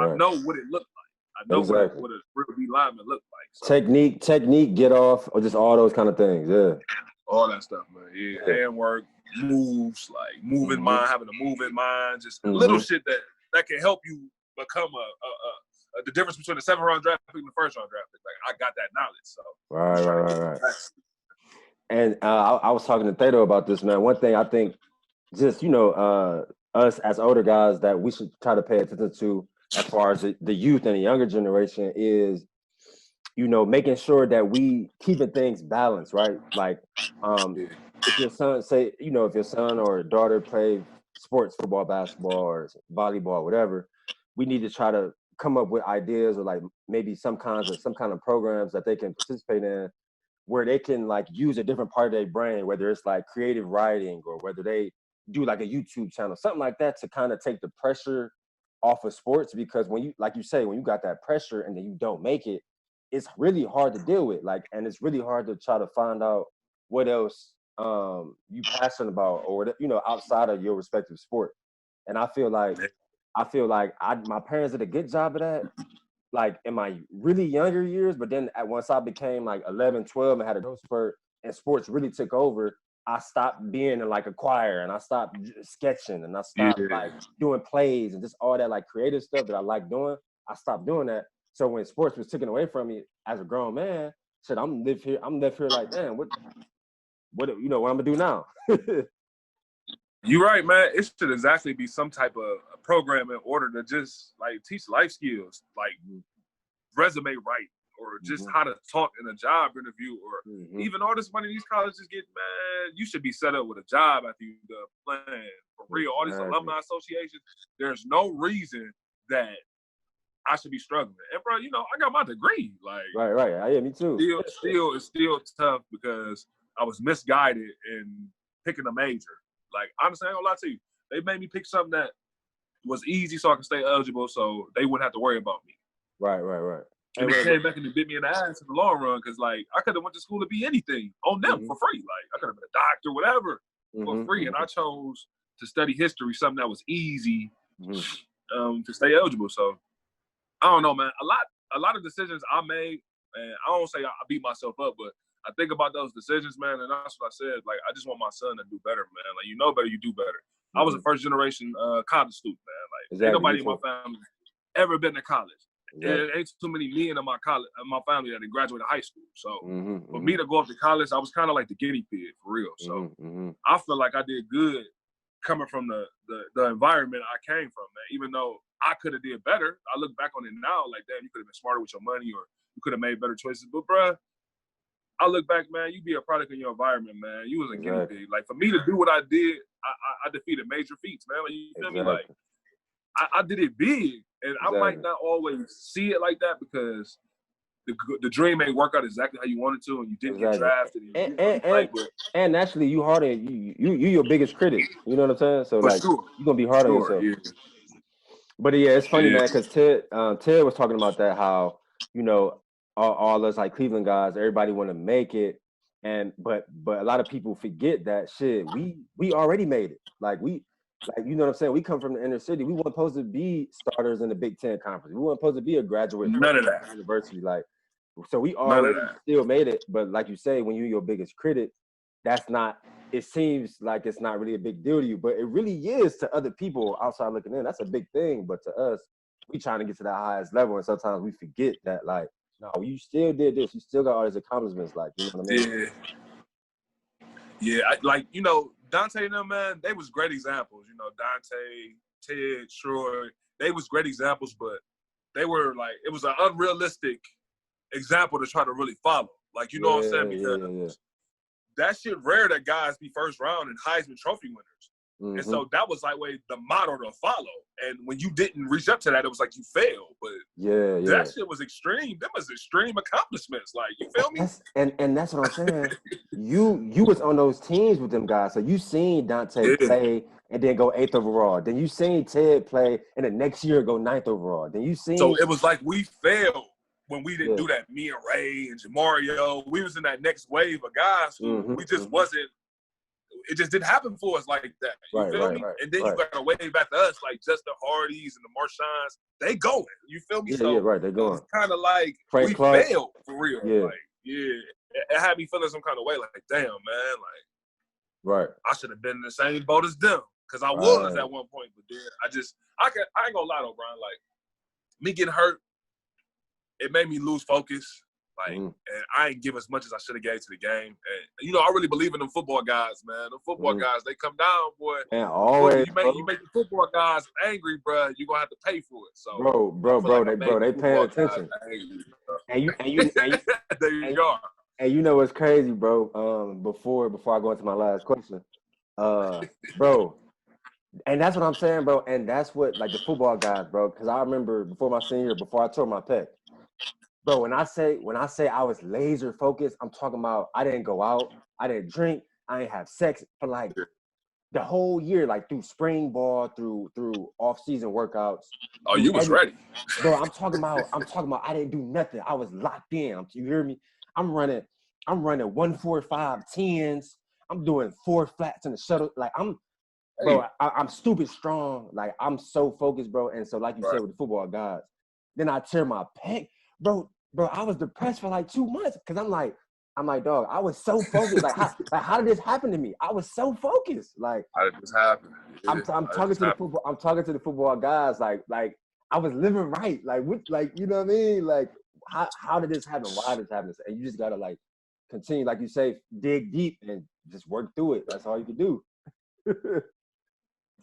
saying? I know what it looked like. I know what a real D lineman looked like. So. Technique, get off, or just all those kind of things. Yeah. All that stuff, man. Yeah. Handwork, moves, like moving mind, having a move in mind, just little shit that can help you become the difference between the 7th-round draft pick and the 1st-round draft pick. Like, I got that knowledge. So right. And I was talking to Thedo about this, man. One thing I think, just us as older guys that we should try to pay attention to, as far as the youth and the younger generation, is making sure that we keeping things balanced, right? Like, if your son or daughter play sports, football, basketball, or volleyball, whatever, we need to try to come up with ideas, or like maybe some kind of programs that they can participate in, where they can like use a different part of their brain, whether it's like creative writing or whether they do like a YouTube channel, something like that, to kind of take the pressure off of sports. Because when you got that pressure and then you don't make it, it's really hard to deal with. Like, and it's really hard to try to find out what else you passionate about, or outside of your respective sport. And I feel like my parents did a good job of that, like in my really younger years. But then once I became like 11, 12 and had a growth spurt and sports really took over, I stopped being in like a choir, and I stopped sketching, and I stopped like doing plays and just all that like creative stuff that I like doing. I stopped doing that. So when sports was taken away from me as a grown man, said I'm left here like, damn, what I'm gonna do now? You're right, man. It should exactly be some type of program in order to just like teach life skills, like resume writing, or just how to talk in a job interview, or even all this money these colleges get, man. You should be set up with a job after you done playing. For real, all these alumni associations, there's no reason that I should be struggling. And bro, you know, I got my degree. Like Right. Yeah, me too. It's still tough because I was misguided in picking a major. Like honestly, I ain't gonna lie to you. They made me pick something that was easy so I could stay eligible, so they wouldn't have to worry about me. Right. And it came back and it bit me in the ass in the long run because, like, I could have went to school to be anything on them for free. Like, I could have been a doctor, whatever, for free. And I chose to study history, something that was easy to stay eligible. So, I don't know, man. A lot of decisions I made, and I don't say I beat myself up, but I think about those decisions, man, and that's what I said. Like, I just want my son to do better, man. Like, you know better, you do better. I was a first-generation college student, man. Like, ain't nobody in my family ever been to college. There ain't too many men in my family that had graduated high school. So for me to go up to college, I was kind of like the guinea pig for real. So I feel like I did good coming from the environment I came from, man. Even though I could have did better, I look back on it now like, damn, you could have been smarter with your money or you could have made better choices. But bruh, I look back, man, you be a product of your environment, man. You was a guinea pig. Like for me to do what I did, I defeated major feats, man. Like, you feel me? Like I did it big. And I might not always see it like that because the dream ain't work out exactly how you wanted to, and you didn't get drafted. And naturally, you harder. You your biggest critic. You know what I'm saying? So you're gonna be hard on yourself. Yeah. But yeah, it's funny, man, because Ted was talking about that, how you know all us like Cleveland guys, everybody want to make it, but a lot of people forget that shit. We already made it. Like you know what I'm saying? We come from the inner city. We weren't supposed to be starters in the Big Ten conference. We weren't supposed to be a graduate from none of that university. Like, so we already still made it. But like you say, when you're your biggest critic, that's not. It seems like it's not really a big deal to you, but it really is to other people outside looking in. That's a big thing. But to us, we trying to get to that highest level, and sometimes we forget that. Like, no, you still did this. You still got all these accomplishments. Like, you know what I mean? Yeah. Like, you know, Dante and them, man, they was great examples. You know, Dante, Ted, Troy, they was great examples, but they were like, it was an unrealistic example to try to really follow. Like, you know what I'm saying? Because that shit rare that guys be first round and Heisman Trophy winners. And so that was like the model to follow. And when you didn't reach up to that, it was like you failed. But that shit was extreme. That was extreme accomplishments. Like, you feel me? And that's what I'm saying. You was on those teams with them guys. So you seen Dante play and then go 8th overall. Then you seen Ted play and the next year go 9th overall. Then you seen. So it was like we failed when we didn't do that. Me and Ray and Jamario, we was in that next wave of guys who we just wasn't. It just didn't happen for us like that. You feel me? And then you got to wave back to us like Justin Hardys and the Marshans. They going. You feel me? They're going. It's kind of like Frank we Clark. Failed for real. Like, it had me feeling some kind of way. Like, damn, man. Like, I should have been in the same boat as them because I was at one point. But then I ain't gonna lie though, Brian. Like, me getting hurt, it made me lose focus. Like, and I ain't give as much as I should have gave to the game. And, you know, I really believe in them football guys, man. Them football guys, they come down, boy. Man, always, you make the football guys angry, bro. You're going to have to pay for it. So, they paying attention. Angry, and you there you go. And you know what's crazy, bro? Before I go into my last question, bro, and that's what I'm saying, bro. And that's what, like, the football guys, bro, because I remember before my senior year, before I tore my pec, bro, when I say I was laser focused, I'm talking about I didn't go out, I didn't drink, I didn't have sex for like the whole year, like through spring ball, through off-season workouts. Oh, you was ready, bro. I'm talking about I didn't do nothing. I was locked in. You hear me? I'm running 145 10s. I'm doing 4 flats in the shuttle. Like, I'm stupid strong. Like, I'm so focused, bro. And so, like you said with the football guys, then I tear my pec. Bro, I was depressed for like 2 months because I'm like, dog, I was so focused. Like, how did this happen to me? I was so focused. Like, how did this happen? I'm talking to the football. I'm talking to the football guys. Like I was living right. Like you know what I mean? Like, how did this happen? Why did this happen? And you just gotta, like, continue, like you say, dig deep and just work through it. That's all you can do. You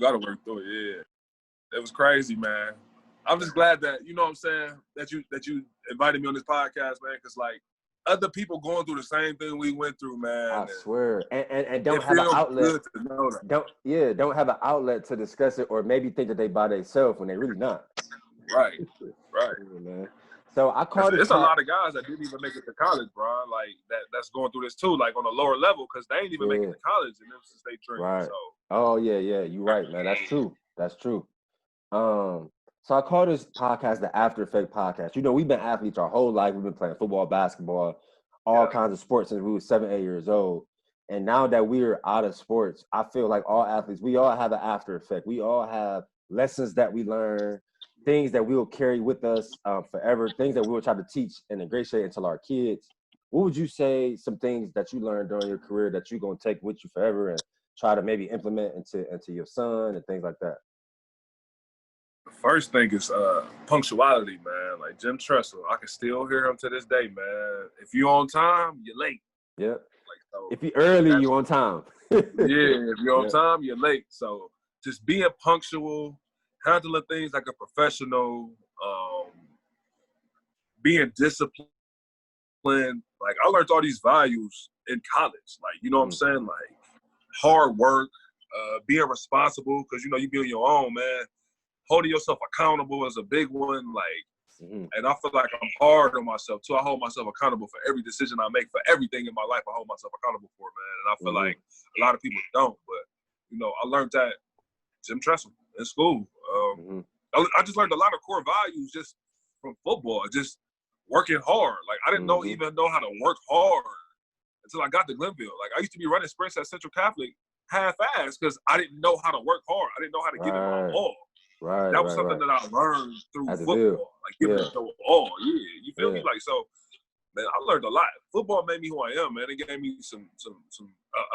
gotta work through it. Yeah, it was crazy, man. I'm just glad that, you know what I'm saying, that you invited me on this podcast, man, because, like, other people going through the same thing we went through, man. I swear. And don't have an outlet. Don't have an outlet to discuss it, or maybe think that they by themselves when they really not. Right. Right. Yeah, man. So I call It's a lot of guys that didn't even make it to college, bro. Like that's going through this too, like on a lower level, because they ain't even making it to college, and this is their dream. Right. So. Oh yeah, you're right, man. That's true. That's true. So I call this podcast the After Effect Podcast. You know, we've been athletes our whole life. We've been playing football, basketball, all kinds of sports since we were 7, 8 years old. And now that we're out of sports, I feel like all athletes, we all have an after effect. We all have lessons that we learn, things that we will carry with us forever, things that we will try to teach and ingratiate into our kids. What would you say some things that you learned during your career that you're going to take with you forever and try to maybe implement into your son and things like that? The first thing is punctuality, man. Like Jim Tressel, I can still hear him to this day, man. If you're on time, you're late. Yep. Like, so if you're early, you're on time. Yeah, if you're on time, you're late. So just being punctual, handling things like a professional, being disciplined. Like I learned all these values in college. Like, you know what I'm saying? Like hard work, being responsible, because, you know, you build your own, man. Holding yourself accountable is a big one. Like, and I feel like I'm hard on myself too. I hold myself accountable for every decision I make, for everything in my life. I hold myself accountable for, man. And I feel like a lot of people don't. But, you know, I learned that Jim Tressel in school. I just learned a lot of core values just from football, just working hard. Like I didn't even know how to work hard until I got to Glenville. Like I used to be running sprints at Central Catholic half-assed because I didn't know how to work hard. I didn't know how to give it my all. That was something that I learned through football, like giving it your all. Yeah, you feel me? Like, so, man, I learned a lot. Football made me who I am, man. It gave me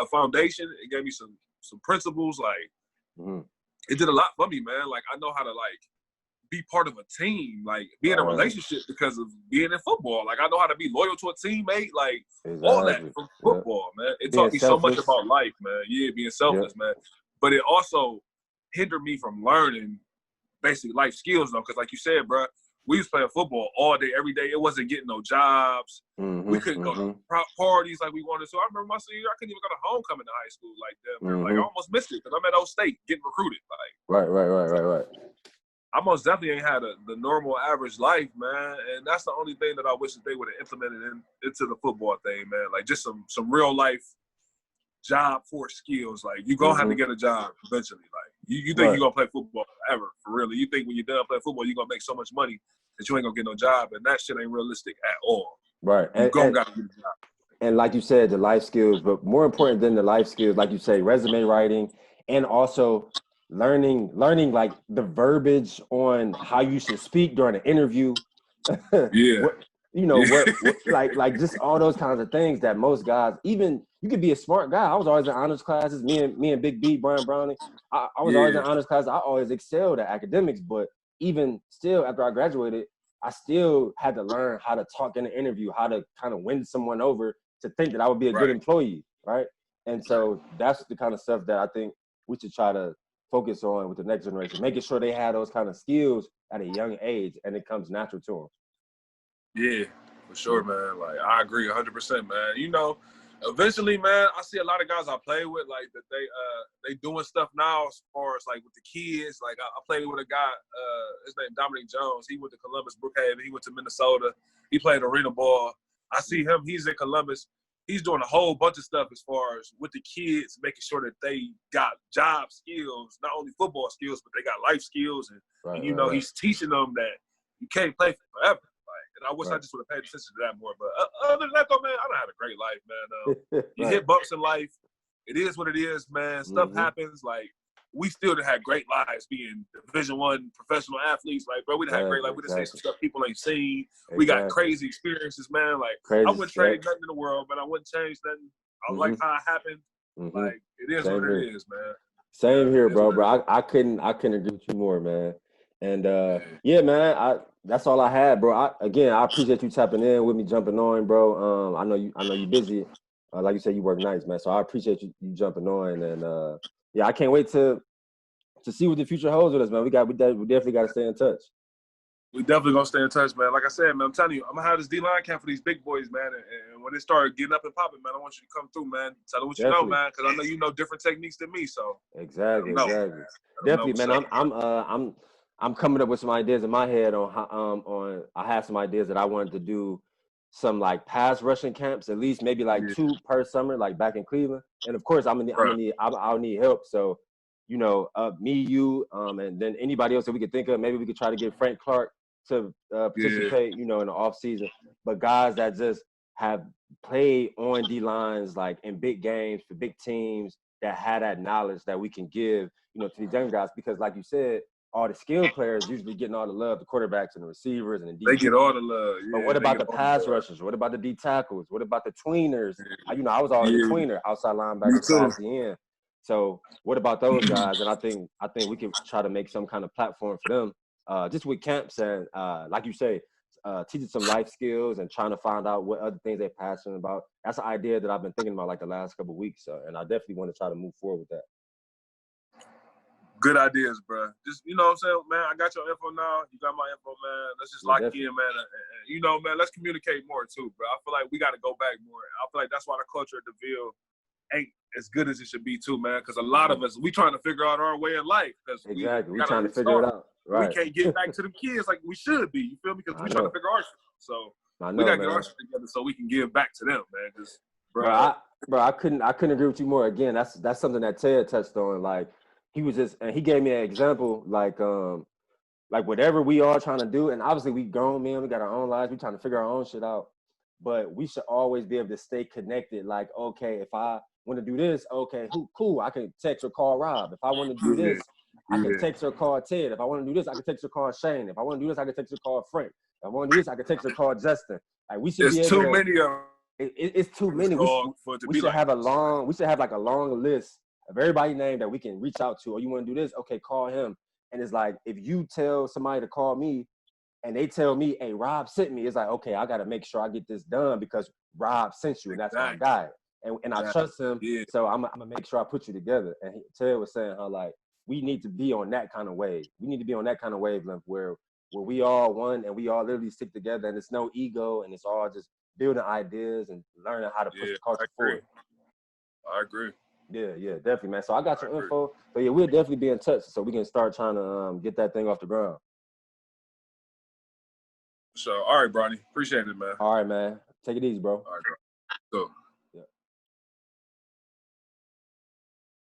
a foundation. It gave me some principles. Like, it did a lot for me, man. Like, I know how to like be part of a team, like be in a relationship because of being in football. Like, I know how to be loyal to a teammate. Like, all that from football, man. It taught me so much about life, man. Yeah, being selfless, man. But it also hindered me from learning basic life skills, though, because like you said, bro, we was playing football all day, every day. It wasn't getting no jobs. We couldn't go to parties like we wanted to. I remember my senior year, I couldn't even go to homecoming in high school like that. Like I almost missed it because I'm at Old State getting recruited. Like Right. I most definitely ain't had the normal average life, man. And that's the only thing that I wish that they would have implemented into the football thing, man. Like just some real life job force skills. Like you gonna have to get a job eventually. Like you think you're gonna play football forever, for real. You think when you're done playing football, you're gonna make so much money that you ain't gonna get no job, and that shit ain't realistic at all. Right. You gotta get a job. And like you said, the life skills, but more important than the life skills, like you say, resume writing, and also learning like the verbiage on how you should speak during an interview. Like just all those kinds of things that most guys, even you could be a smart guy. I was always in honors classes. Me and Big B, Brian Browning. I was always in honors classes. I always excelled at academics, but even still, after I graduated, I still had to learn how to talk in an interview, how to kind of win someone over to think that I would be a good employee, right? And so that's the kind of stuff that I think we should try to focus on with the next generation, making sure they have those kind of skills at a young age and it comes natural to them. Yeah, for sure, man. Like I agree 100%, man. You know, eventually, man, I see a lot of guys I play with, like that they doing stuff now as far as like with the kids. Like I played with a guy, his name Dominic Jones. He went to Columbus, Brookhaven. He went to Minnesota. He played arena ball. I see him. He's in Columbus. He's doing a whole bunch of stuff as far as with the kids, making sure that they got job skills, not only football skills, but they got life skills. And you know, he's teaching them that you can't play forever. And I wish I just would have paid attention to that more. But other than that, though, man, I done had a great life, man. You hit bumps in life. It is what it is, man. Stuff happens. Like, we still had great lives being Division I professional athletes. Like, bro, we done had great life. We done seen some stuff people ain't seen. We got crazy experiences, man. Like, I wouldn't trade nothing in the world, but I wouldn't change nothing. I like how it happened. Like, it is what it is, man. Same here, bro. I couldn't agree with you more, man. And yeah, man, that's all I had, bro. I appreciate you tapping in with me, jumping on, bro. I know you busy. Like you said, you work nights, man. So I appreciate you jumping on, and yeah, I can't wait to see what the future holds with us, man. We definitely got to stay in touch. We definitely gonna stay in touch, man. Like I said, man, I'm telling you, I'm gonna have this D-line camp for these big boys, man. And when they start getting up and popping, man, I want you to come through, man. Tell them what you know, man, because I know you know different techniques than me. So exactly. Definitely, man. I'm coming up with some ideas in my head on how I have some ideas that I wanted to do some like pass rushing camps, at least maybe like Yeah. 2 per summer, like back in Cleveland. And of course, I'll need help. So, you know, me, you, and then anybody else that we could think of. Maybe we could try to get Frank Clark to participate, you know, in the off season. But guys that just have played on D lines, like in big games for big teams, that had that knowledge that we can give, you know, to these young guys. Because, like you said, all the skilled players usually getting all the love, the quarterbacks and the receivers and the They DBs. get all the love. But Yeah, what they about get the all pass the love. rushers? What about the D tackles? What about the tweeners? Yeah. You know, I was always a Yeah. tweener, outside Me linebacker, too. slash the end. So what about those guys? And I think we can try to make some kind of platform for them, just with camps and like you say, teaching some life skills and trying to find out what other things they're passionate about. That's an idea that I've been thinking about like the last couple of weeks, and I definitely want to try to move forward with that. Good ideas, bro. Just, you know what I'm saying, man, I got your info now. You got my info, man. Let's just lock in, man. And, you know, man, let's communicate more, too, bro. I feel like we got to go back more. I feel like that's why the culture at the Ville ain't as good as it should be, too, man, because a lot of us, we trying to figure out our way in life. Exactly. We trying to figure it out. Right. We can't get back to them kids like we should be. You feel me? Because we trying to figure our shit. So we got to get our shit together so we can give back to them, man. Just, bro, I couldn't agree with you more. Again, that's something that Ted touched on. Like, he was just, and he gave me an example, like whatever we are trying to do, and obviously we grown men, we got our own lives, we trying to figure our own shit out, but we should always be able to stay connected. Like, okay, if I want to do this, okay, cool, I can text or call Rob. If I want to do this, I can text or call Ted. If I want to do this, I can text or call Shane. If I want to do this, I can text or call Frank. If I want to do this, I can text or call Justin. Like, we should be able too many of them. It's too many. We should have a long list of everybody name that we can reach out to. Or you want to do this? Okay, call him. And it's like, if you tell somebody to call me and they tell me, hey, Rob sent me, it's like, okay, I got to make sure I get this done because Rob sent you, and that's my guy. And I trust him, so I'm going to make sure I put you together. And Ted was saying how, like, we need to be on that kind of wave. We need to be on that kind of wavelength where we all one and we all literally stick together, and it's no ego, and it's all just building ideas and learning how to push the culture forward. I agree. Yeah, definitely, man. So I got your info. So yeah, we'll definitely be in touch so we can start trying to get that thing off the ground. So, all right, Bronny. Appreciate it, man. All right, man. Take it easy, bro. All right, bro. So.